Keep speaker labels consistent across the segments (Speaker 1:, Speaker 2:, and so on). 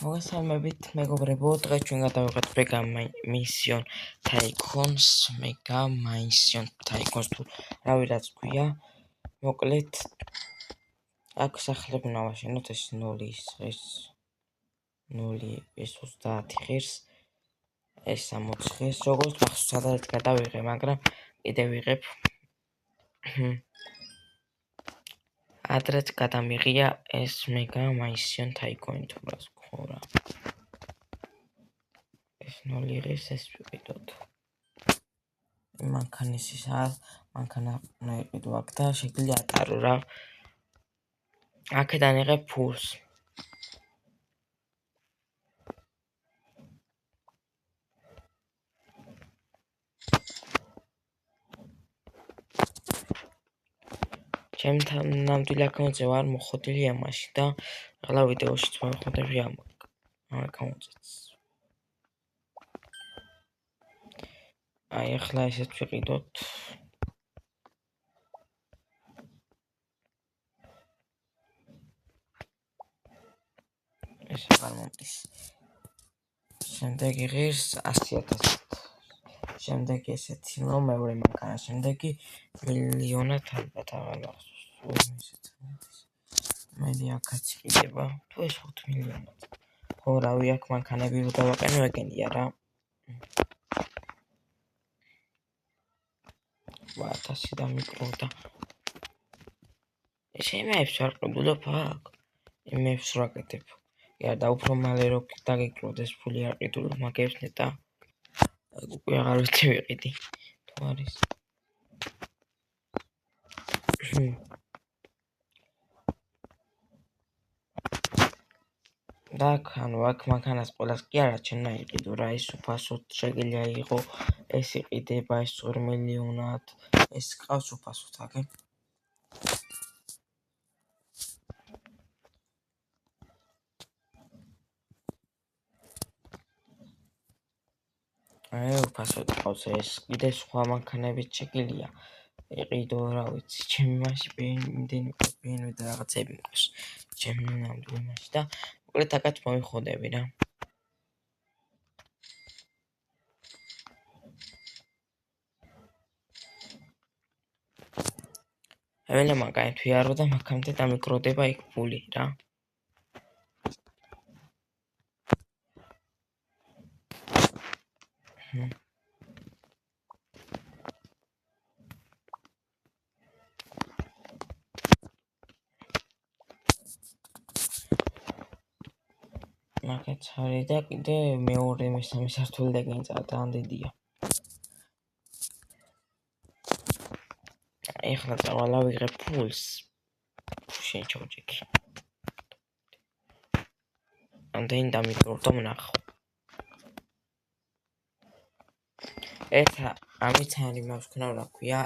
Speaker 1: მოგესალმებით, მეგობრებო, დღეს ჩვენ გადავიღეთ Mega Mission Tycoons, Mega Mission Tycoons თუ რაც ქვია, მოკლედ აქ სახლები უნდა ვაშენოთ, ეს 0-ის ღირს, 0-ის 30 ღირს, ეს 60 ღირს, როგორც მახსოვს, სადაც გადავიღე, მაგრამ კიდე ვიღებ ადრეც გადამიღია ეს Mega Mission Tycoon თუ რას ქორა. ეს 0 ღირს ეს ვიყიდოთ. მანქანისისა, მანქანა უნდა იყიდო აქ და შეგვიძლია ატარო რა. აქედან იღებ ფულს. ჩემთან ნამდვილ აკაუნტზე ვარ მოხდილი ამაში და ახლა ვიდეოშიც მოვიხმობები ამ აკაუნტზეც. აი ახლა ესეც ვიყიდოთ. ეს აღარ მომდის. შემდეგი ღირს 100,000. შემდეგი ესეთი რომ მეორე მანქანა, შემდეგი მილიონად ალბათ აღარ მახსოვს. მე აქაც იყიდება თუ ეს 5 მილიონად. ხო რავი აქ მანქანები რო დავაყენო ეგენია რა. 1000 დამიკროდა. ესე იმებს არ ყიდულობ აქ. იმებს რა კეთებ. ია და უფრო მალე რო დაგიკროდეს ფული არ ყიდულობ მაგებს ნეტა. უკვე აღარ ვიცი ვიყიდი. თუ არის. და ანუ აქ მანქანას ყველას კი არა ჩვენ უნდა იყიდო რა ის უფასოდ შეგიძლია იყო ეს იყიდება ეს 2 მილიონად ეს ყავს უფასოდ აგე აი უფასოდ ყავს ეს კიდე სხვა მანქანებიც შეგიძლია იყიდო რა ვიცი ჩემი მასში იმდენი BMW და რაღაცები მყავს ჩემი ნამდვილი მასში და მოკლედ აქაც მოვიხოდები რა ეველა მაგაით ვიარო და მაგამდე დამიკროდება იქ ფული რა მაგაც არის და კიდე მეორე მესამე სართული და გინწა ძალიან დიდია. ეხლა წავალ ვიღებ ფულს. შენ ჩოჯიკი. ამდენ დამიკროვდა ვნახო. ეს ამით არის მოვქნა რა ქვია.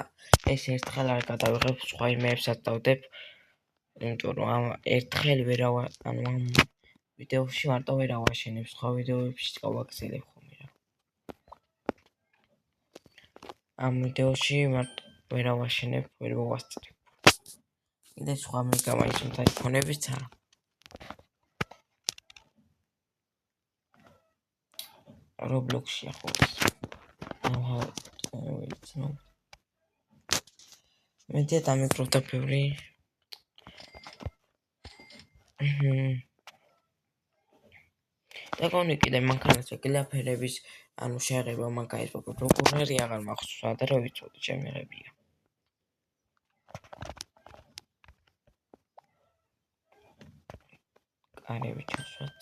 Speaker 1: ეს ერთხელ არ გადავიღებ სხვა იმეებსაც დავდებ. იმიტომ რომ ამ ერთხელ ვერავა ანუ ამ ვიდეოში მარტო ვერ ავაშენებ, სხვა ვიდეოებში გავაგზავნებ ხოლმე რა. ამ ვიდეოში მარტო ვერ ავაშენებ, ვერ მოვასწრებ. კიდე სხვა Mega Mission Tycoon-ებიც არა. Roblox-ია ხო ეს. მე დამიკროვდა ბევრი. და კონი კიდე მანქანას ეგრეა ფერების ანუ შეღება მაგაის პროკურორი აღარ მახსოვს ადრე ვიცოდი შემიღებია კარები ჩასვათ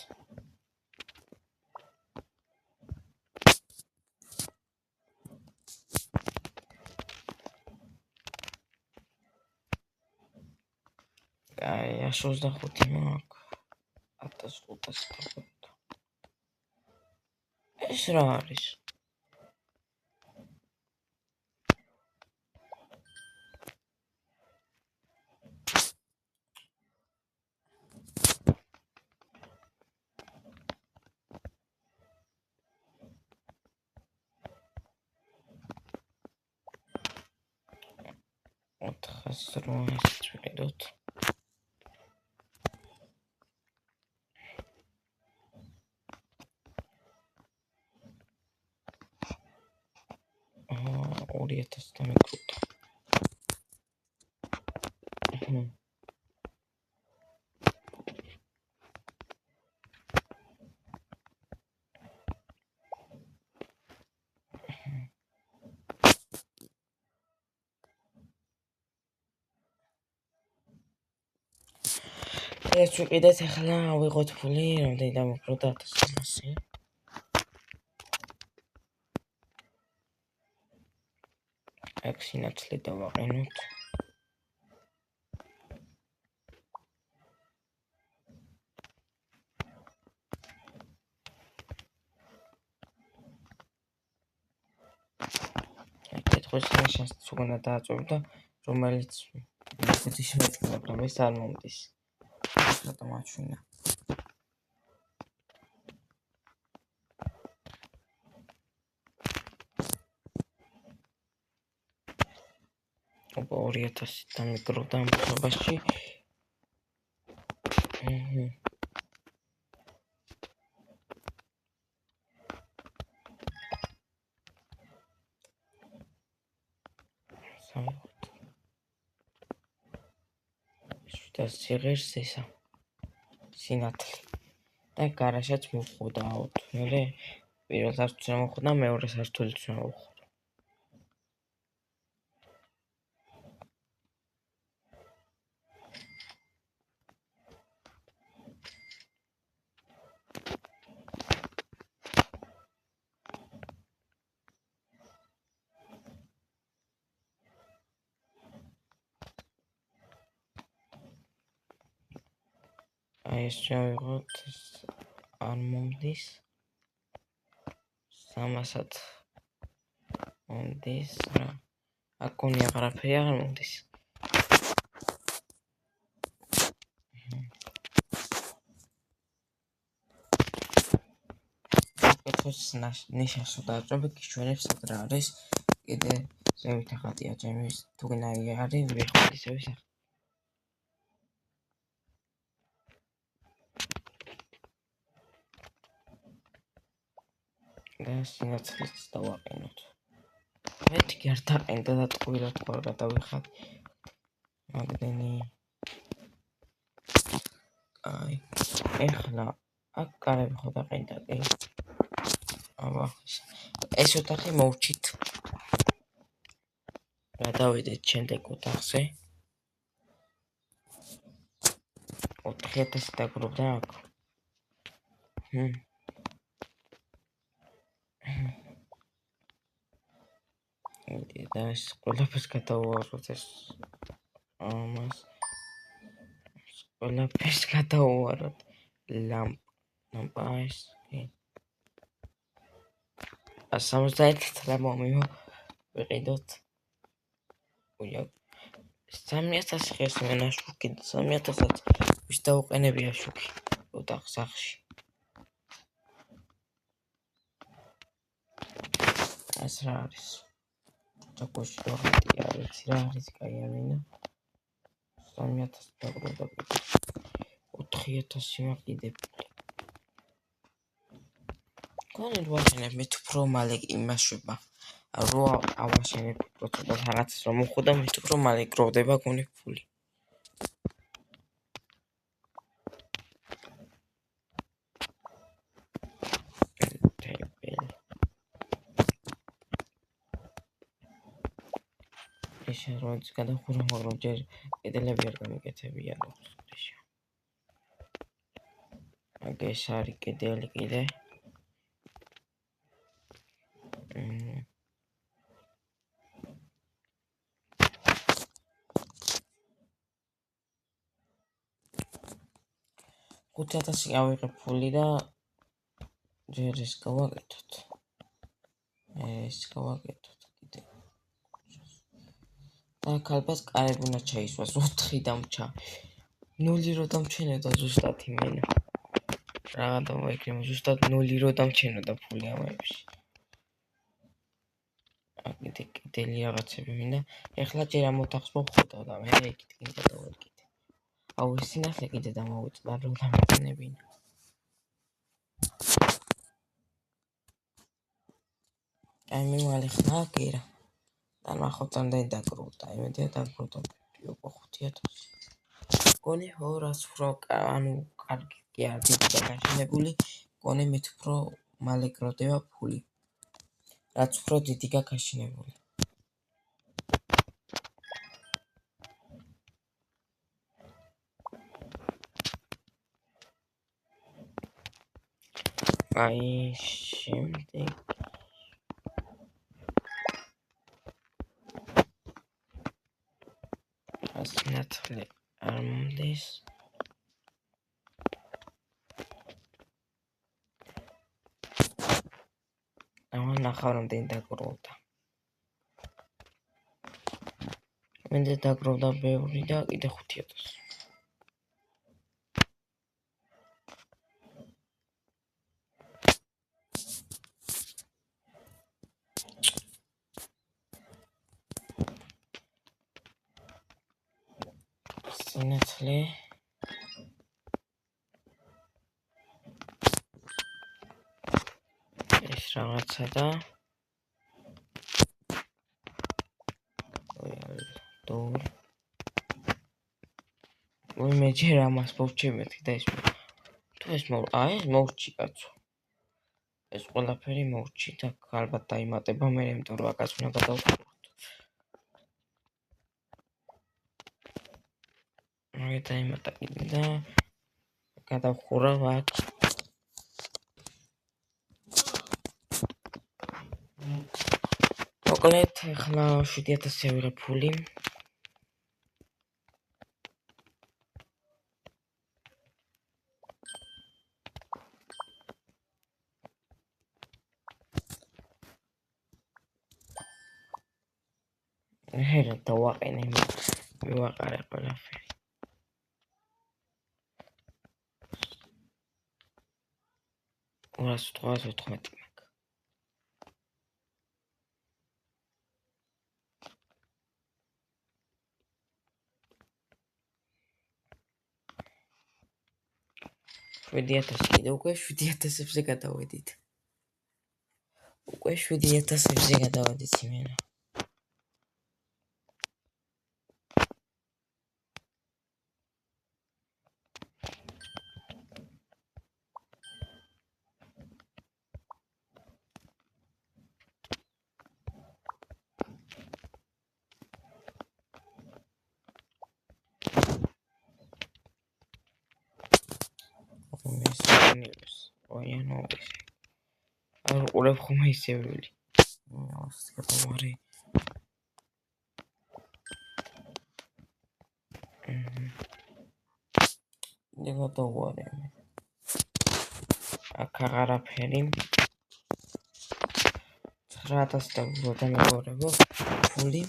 Speaker 1: აი 125 მაქვს 1500 ეს რა არის? ვიყიდოთ. 2000 დამეკრუტა. ეს ვიყიდეთ ახლა ავიღოთ ფული, რამდენი დამეკრუტა 1300. აქ სინათლე დავაყენოთ. კითხვის შანსიც უნდა დააწოვდა, რომელიც ხუთის მეტი, მაგრამ ეს არ მომდის. რატომ აჩვენა? ოპა 2000 დამეკრუტა ამ ხობაში. სიღერს ესა სინათლე და გარაშაც მოხდა აუთ. მე პირველ სართულს მოხდა, მეორე სართულს მოხდა. ეს შევიღოთ არ მომდის 300-ად მომდის რა აკონი აღარაფერი არ მომდის კითხვის ნიშანს დააჭრობ გიჩვენებს სად რა არის კიდე ზევით ახატია ჩემის თუგნაი არის ვიხმისების და სინათლეც დავაყენოთ. მეთქი არ დაყენდა და ტყუილად ხარ გადავიხად. მაგდენი. აი, ეხლა აქ კარები ხო დაყენდა კი. აბა, ეს ოთახი მოვჩით. გადავიდეთ შემდეგ ოთახზე. 4000 დაგროვდა აქ. და ეს ყველაფერს გადავუაროთ ეს ამას ყველაფერს გადავუაროთ ლამპა ეს 71 რა მომივა ვიყიდოთ 3000 ხეს მენა შუქი 3000-ად ვის დაუყენებია შუქი ოთახ სახში ეს რა არის ჩაკოში დაღეთი არის რა არის კაი ამინა 3000 დაგროვდა 4000 მაკიდებ კონი ვაშენებ მე თუ პრო მალე იმაშვება რო ავაშენებ პროცედურა რაღაცას რომ მოხდა მე თუ პრო მალე გროვდება გონი ფული შაროც გადახურვა მაგრამ ჯერ კედლები არ გამიკეთებია ეს არის კედელი კიდე ხუთი ავიღებ ფული და ჯერ ეს გავაკეთოთ კიდე და ქალბას კარები უნდა ჩაისვას 4 დამჩა 0 რო დამჩენოდა ზუსტად იმენა რაღაცა მოიქნება ზუსტად 0 რო დამჩენოდა ფული ამებში აკეთე კედელი რაღაცები მინდა ეხლა ჯერ ამ ოთახს მოხდა და მე იქით კიდე დავაკეთე აუ ეს სინათლე კიდე დამოვიწყდა რომ დამეყენებინა აი მე მალე ხნა გერა დანახავთან დაგროვდა, იმედია დაგროვდა უკვე 5000. გონი რაც უფრო ანუ კარგი კი არ დიდი გაშენებული, გონი მით უფრო მალე გროვდება ფული. რაც უფრო დიდი გაშენებული. აი შემდეგ ასნათლე არ მომდის. ამან ნახავ რამდენი დაგროვდა. მენდე დაგროვდა ბევრი და კიდე 5000. სინათლე ეს რაღაცა და მე ჯერ ამას მოვჩემეთი და ეს თუ ეს მოვჩი კაცო. ეს ყველაფერი მოვჩი და ალბათ დაიმატება მე იმიტომ რომ აკაც უნდა გადავხუროთ. მე დაიმატა კიდე და გადავხურავ აქ. მოკლედ ახლა 7000 ვიღებ ფული. ჰერა დავაყენე მივაყარე ყველაფერი. ურას 814 მაქვს. კიდე უკვე 7000-ზე გადავედით. უკვე 7000-ზე გადავედით იმენა. არ ყურებ ხომ ისეველი. ასე გადავარი. გადავარი. აქ აღარაფერი. 9000 და მეგობრებო, ფული.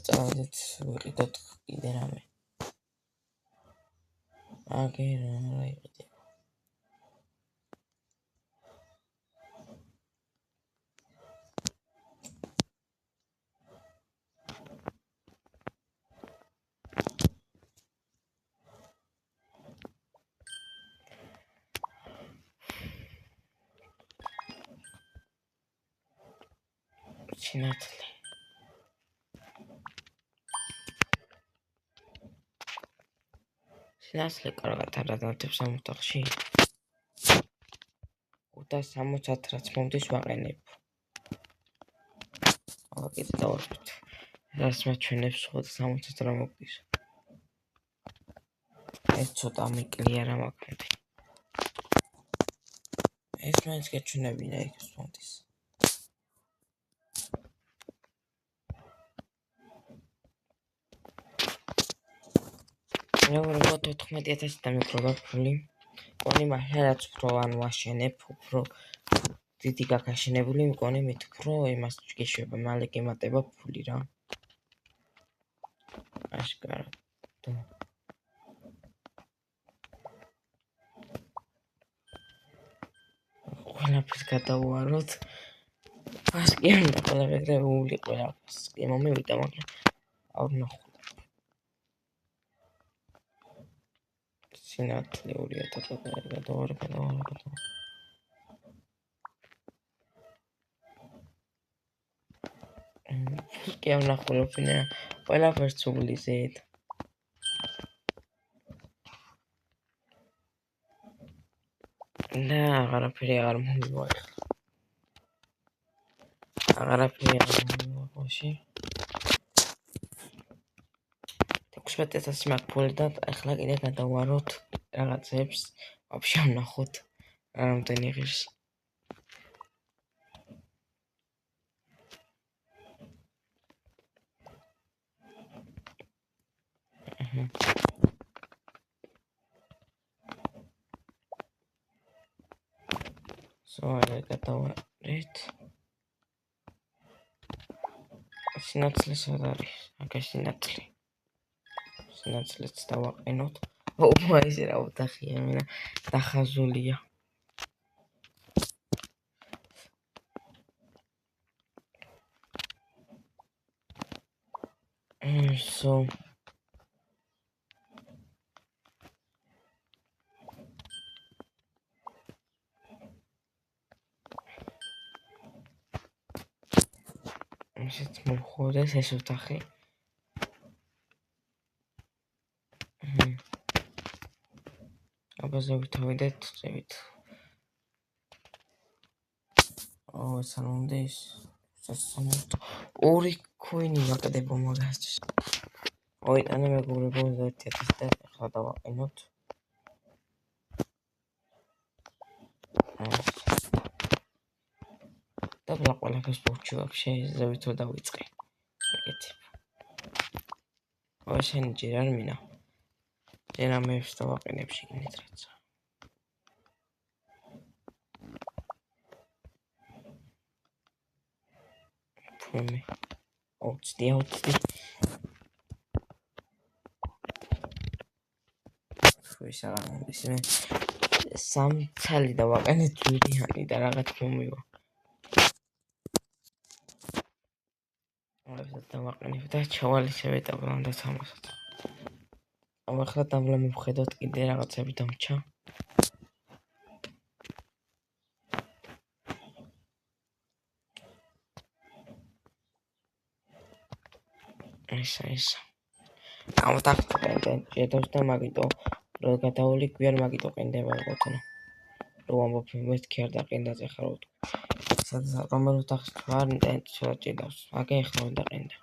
Speaker 1: წავედით ვიყიდოთ კიდე რამე. აგერ რა იყიდე. სინათლე. სინათლე კარგად არ ადანტებს ამ ოთახში. 570 რაც მომდის ვაყენებ. კიდე დავარქვით. რაც მაჩვენებს 570 რა მოგდის. ეს ცოტა მიკლია რა მაქვს. ეს მაინც გეჩვენებინა იქ მომდის. მეგობრებო 14000 დამეკრობა ფული. მგონი მაშინ რაც უფრო ან ვაშენებ, უფრო დიდი გაქაშენებული მგონი მით უფრო იმას გეშვება, მალე გემატება ფული რა. აშკარად. ყველაფერს გადავუაროთ. ფასკი უნდა ყველაფერზე ული ყველაფერს. კი მომივიდა, მაგრამ არ ნახო. სინათლე 2000 გადავარ. კი ვნახულობინა ყველაფერს უვლიზეთ. და აღარაფერი აღარ მომივა ახლა. აღარაფერი აღარ მომივა ხოში. 16,000 მაქვს ფული და ახლა კიდე გადავაროთ რაღაცებს. ვაფშე ვნახოთ რამდენი ღირს. სოალე გადავარეთ. სინათლე სად არის? აქ სინათლე. სინათლეც დავაყენოთ. ოპა ისე რა ვთახია მენა დახაზულია. So ისეთ მოხდეს ეს ვთახი. აბაზე ვითავიდეთ წევით. სანონდეს ორი ქოინი ვაკდებო მაგასთვის. ოიტანე მეგობრებო 1,000 და ახლა დავაყენოთ. და ყველაფერს ბოჩი ვაფშე ზევითო დავიწყე. ეგეთი. შენი ჯერ არ მინა. ჯერ ამებს დავაყენებ შიგნით რაც. ფუმი. 20. ის აღარ მომდის მე. სამცალი დავაყენე ძვირიანი და რაღაც მომივა. ამასაც დავაყენებ და ჩავალისებ ეტაპლან და თამაშობ. ახლა დავლა მივხედოთ კიდე რაღაცები დამჭა. ეს. ამოთახეთ ჯედოს და მაგიტო რო გადავოლი გვიან მაგიტო ყენდება ეგოთანა. რო ამბობ მეთქი არ დაყენდაზე ხარ ვთქვი. რომელ ოთახს თუ არ ცოტა ჭედავს. მაგე ახლა უნდა ყენდა.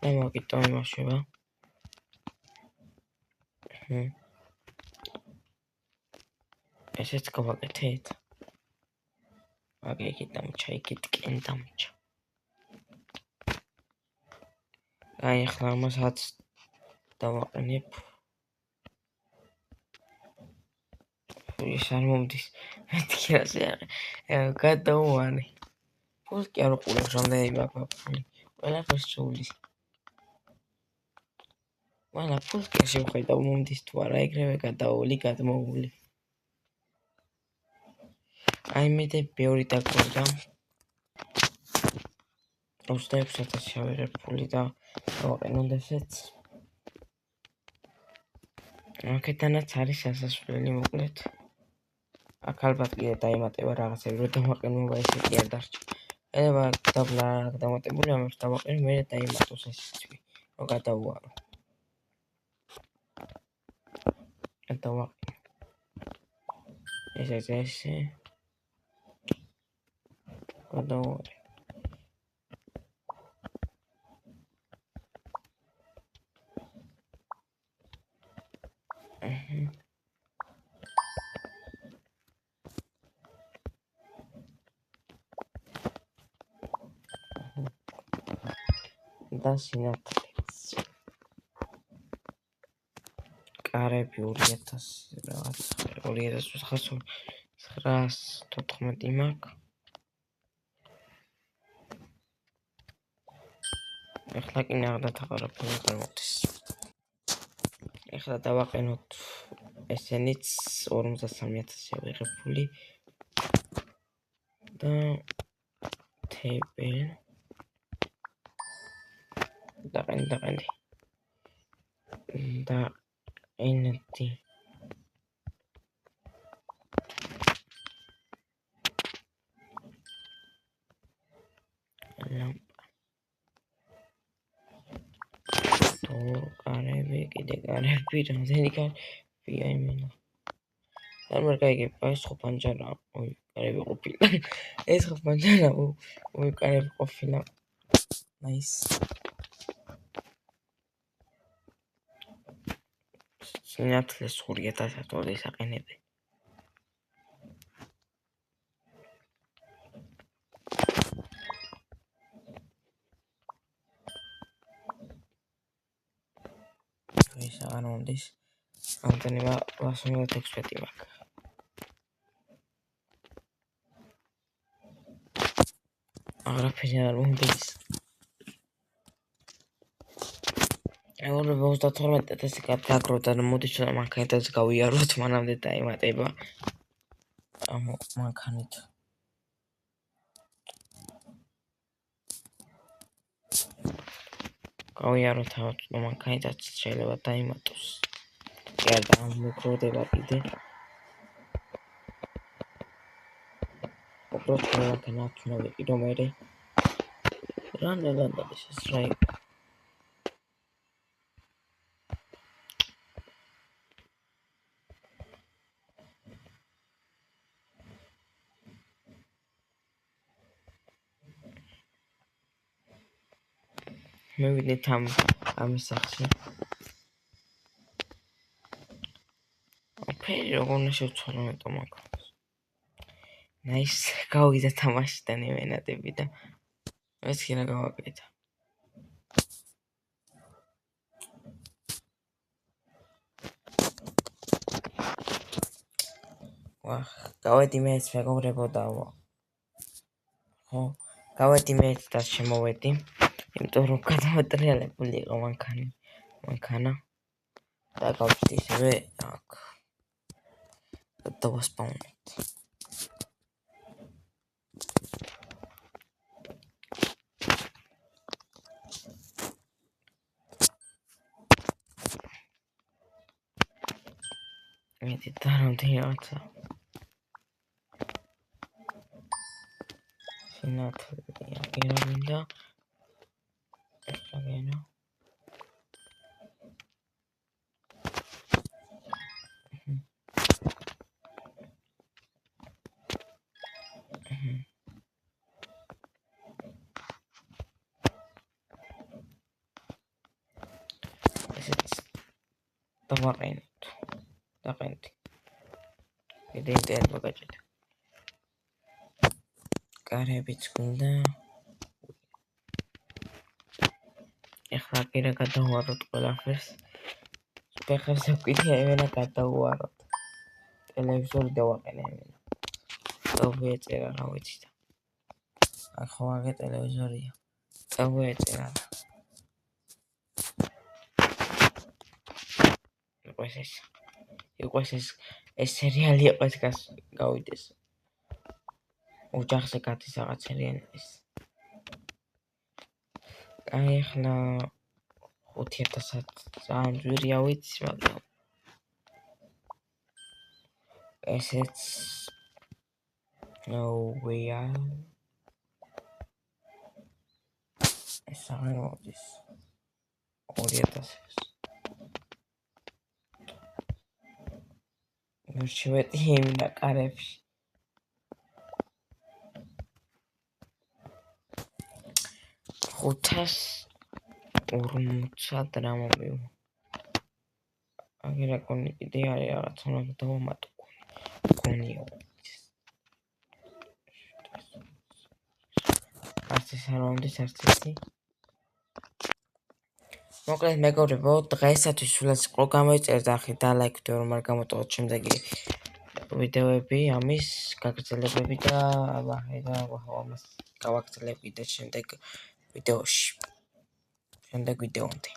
Speaker 1: და მაგიტო იმაშება. ესეც გავაკეთეთ. აქ დამჭა, იქით კენ დამჭა. აი ახლა ამასაც დავაყენებ. ის არ მომდის. მეთქი ასე გადავვარი. ფულს კი არ უყურებს რამდენი მაქვს ფული. ყველაფერს უვლის. მაგრამ ფულს კი შევხედავ მომდის თუ არა ეგრევე გადავული, გადმოული. აი მე ბევრი დაგვერდა 26,000 შევერებ ფული და დავაყენოთ ესეც. აქედანაც არის სასასვლელი მოკლედ. აქ ალბათ კიდე დაემატება რაღაცები, რომ დავაყენობა ესე კი არ დარჩა. ეხლა დაბლა დამატებული ამებს დავაყენე, მე დაემატოს ესეც, რომ გადავუარო. დავაყენე. ესე. გადავუარე. და სინათლეც. კარები 2,000 რაღაც 2,914 მაქვს. ეხლა კი ნახდათ აღარაფერი არ მოდის. ეხლა დავაყენოთ ესენიც 53,000 შევიღებ ფული და თებელ დაყენდი და ენდი კარები, კიდე კარები, რამდენი კარებია იმენა. Dar გაიგება ეს ხო პანჯარა, კარები ყოფილა. ეს ხო პანჯარა, კარები ყოფილა. Nice. Სინათლეს 2000 საყენები. ეს აღარ მომდის. რამდენი 116 მაქვს. აღარაფერი არ მომდის. ევროპა 32,000 გაგროვდა და მოდი ჩვენ მანქანითაც გავიაროთ მანამდე დაემატება. მანქანით. გავიაროთ თავად მანქანითაც შეიძლება დაიმატოს. კი არა მოკროდება კიდე. უბრალოდ მანქანა თუნდა ვიყიდო მე. რანდა ეს რაი. მე ვიდეთ ამის სახში. ოფერი როგორ შევცვალო მე το მანქანას. Nice, გავიდა თამაშიდან იმენადები და ეს კი რა გავაკეთე. გავედი მეც მეგობრებო და ხო, გავედი მეც და შემოვედი. იმიტომ რომ გადამატრიალებული იყო მანქანა და გავჩდი ისევე აქ დავასპაუნეთ. მეტი დარამდი რაცა. სინათლე აგერმინდა. Again. დაყენდი. კიდე ბაგაჟით. კარებიც გვინდა. ეხლა კი რა გადავაროთ ყველაფერს. სპეხერს ვკითხე იმენა გადავაროთ. ტელევიზორი დავაყენე იმენა. დავეწერა რა ვიცი და. ახლა ვაგე ტელევიზორია. დავეწერა. იყოს ეს სერიალი იყო ეს გავიდეს. ოჯახზე გადის რაღაც სერიალი ეს. აი ახლა 5000 ძალიან ძვირია ვიცი, მაგრამ ესეც no way ეს აღარ მოდის 2000-ს მერჩივეტი იმენა კარებში 540 რა მომივა აგერა კონი კიდე არის რაღაც უნდა დავამატო კონიო ასე სარონდის არცეთი მოკლედ მეგობრებო დღეისათვის სულაც ყო გამოიწერეთ ახლა და ლაიქდე რომ არ გამოტოვოთ შემდეგი ვიდეოები ამის გაგრძელებები და ამას გავაგრძელებ კიდე შემდეგ ვიდეოში შემდეგ ვიდეომდე